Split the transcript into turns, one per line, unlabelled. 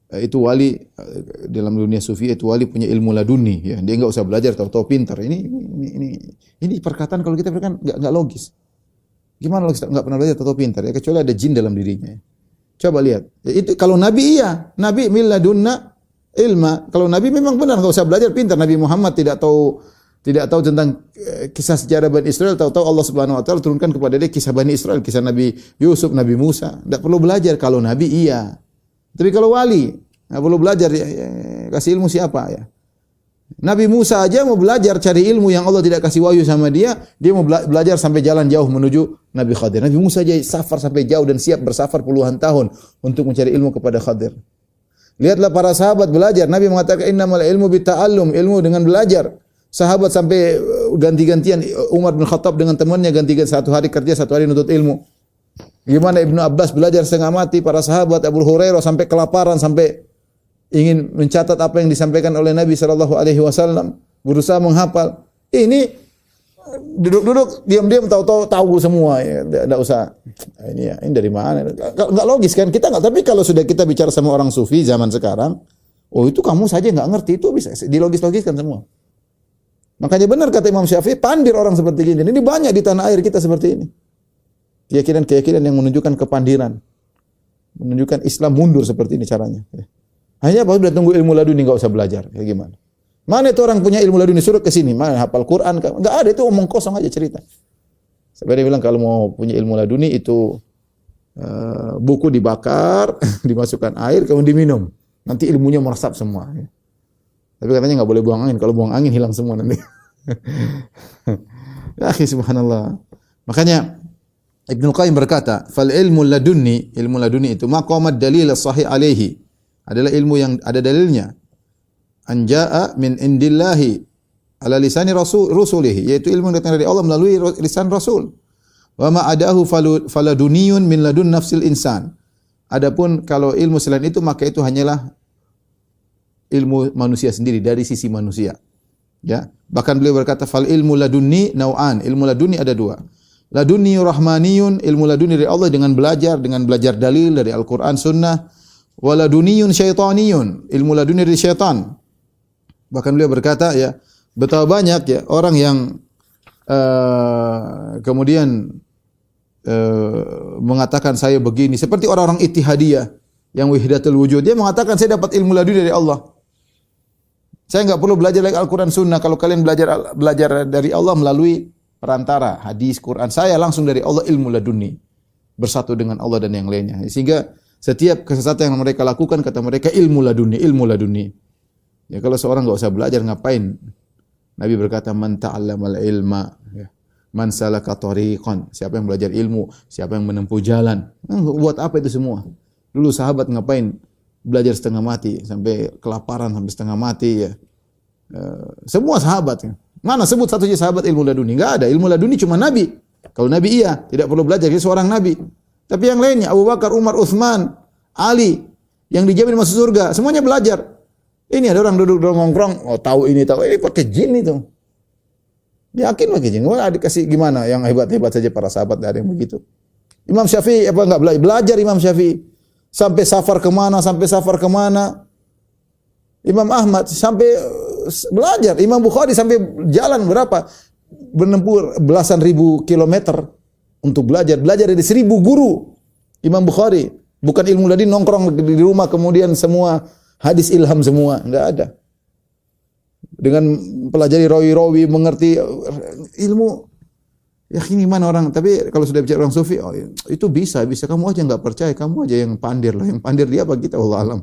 itu wali dalam dunia sufi, itu wali punya ilmu laduni, ya. Dia enggak usah belajar, tahu-tahu pintar. Ini perkataan kalau kita berikan enggak logis. Gimana logis? Enggak pernah belajar, tahu-tahu pintar, ya, kecuali ada jin dalam dirinya. Coba lihat. Itu kalau nabi iya, nabi min ladunna ilma. Kalau nabi memang benar enggak usah belajar pintar. Nabi Muhammad tidak tahu tentang kisah sejarah Bani Israel, tahu-tahu Allah Subhanahu wa taala turunkan kepada dia kisah Bani Israel, kisah Nabi Yusuf, Nabi Musa. Enggak perlu belajar kalau nabi iya. Tapi kalau wali, nggak perlu belajar, kasih ilmu siapa ya? Nabi Musa aja mau belajar cari ilmu yang Allah tidak kasih wahyu sama dia mau belajar sampai jalan jauh menuju Nabi Khadir. Nabi Musa aja safar sampai jauh dan siap bersafar puluhan tahun untuk mencari ilmu kepada Khadir. Lihatlah para sahabat belajar. Nabi mengatakan innamal ilmu bitta'allum, ilmu dengan belajar. Sahabat sampai ganti-gantian, Umar bin Khattab dengan temannya ganti-gantian, satu hari kerja, satu hari nuntut ilmu. Gimana Ibnu Abbas belajar setengah mati, para sahabat, Abu Hurairah sampai kelaparan, sampai ingin mencatat apa yang disampaikan oleh Nabi sallallahu alaihi wasallam, berusaha menghafal. Ini duduk-duduk diam-diam tahu semua, ya. Enggak usah. Ini dari mana? Enggak logis kan? Kita enggak, tapi kalau sudah kita bicara sama orang sufi zaman sekarang, oh itu kamu saja enggak ngerti, itu bisa dilogis-logiskan semua. Makanya benar kata Imam Syafi'i, pandir orang seperti ini. Ini banyak di tanah air kita seperti ini. Keyakinan-keyakinan yang menunjukkan kepandiran, menunjukkan Islam mundur seperti ini caranya. Hanya apa? Sudah tunggu ilmu laduni, enggak usah belajar. Kayak gimana? Mana itu orang punya ilmu laduni, suruh ke sini, mana hafal Quran? Enggak ada, itu omong kosong aja cerita. Sampai dia bilang kalau mau punya ilmu laduni itu buku dibakar, dimasukkan air, kemudian diminum. Nanti ilmunya meresap semua. Tapi katanya enggak boleh buang angin. Kalau buang angin hilang semua nanti. Ya, subhanallah. Makanya Ibnu Qayyim berkata, "Fal ilmu ladunni itu maqamad dalil sahih alaihi." Adalah ilmu yang ada dalilnya. Anja'a min indillahi ala lisani rusulihi, yaitu ilmu yang datang dari Allah melalui lisan Rasul. Wa ma adahu faladuniyun min ladun nafsil insan. Adapun kalau ilmu selain itu maka itu hanyalah ilmu manusia sendiri, dari sisi manusia. Ya, bahkan beliau berkata fal ilmu ladunni nau'an, ilmu laduni ada dua. Laduni rahmaniyun, ilmu laduni dari Allah dengan belajar dalil dari Al-Quran, Sunnah. Waladuniyun syaitaniyun, ilmu laduni dari syaitan. Bahkan beliau berkata, ya, betapa banyak ya orang yang kemudian mengatakan saya begini, seperti orang-orang Ittihadiyah yang wahdatul wujud. Dia mengatakan saya dapat ilmu laduni dari Allah. Saya enggak perlu belajar lagi Al-Quran, Sunnah. Kalau kalian belajar dari Allah melalui perantara hadis, Quran, saya langsung dari Allah ilmu laduni, bersatu dengan Allah dan yang lainnya. Sehingga setiap kesesatan yang mereka lakukan kata mereka ilmu laduni. Ya kalau seorang enggak usah belajar ngapain? Nabi berkata man ta'allamal ilma, ya. Man salaka tariqan, siapa yang belajar ilmu, siapa yang menempuh jalan. Buat apa itu semua? Dulu sahabat ngapain belajar setengah mati, sampai kelaparan sampai setengah mati ya. Semua sahabat ya. Mana sebut satu sahabat ilmu laduni? Enggak ada. Ilmu laduni cuma Nabi. Kalau Nabi iya, tidak perlu belajar, dia seorang Nabi. Tapi yang lainnya Abu Bakar, Umar, Utsman, Ali yang dijamin masuk surga, semuanya belajar. Ini ada orang duduk nongkrong, oh tahu ini pakai jin itu. Yakin pakai jin. Wah, dikasih gimana? Yang hebat-hebat saja para sahabat enggak ada yang begitu. Imam Syafi'i apa enggak belajar? Belajar Imam Syafi'i. Sampai safar kemana. Imam Ahmad sampai belajar. Imam Bukhari sampai jalan berapa? Menempuh belasan ribu kilometer untuk belajar. Belajar dari 1000 guru. Imam Bukhari. Bukan ilmu laduni nongkrong di rumah kemudian semua hadis ilham semua. Enggak ada. Dengan pelajari rawi-rawi, mengerti ilmu. Ya ini mana orang, tapi kalau sudah bicara orang sufi, oh, itu bisa kamu aja enggak percaya, kamu aja yang pandir lah. Yang pandir dia apa kita, wallah alam.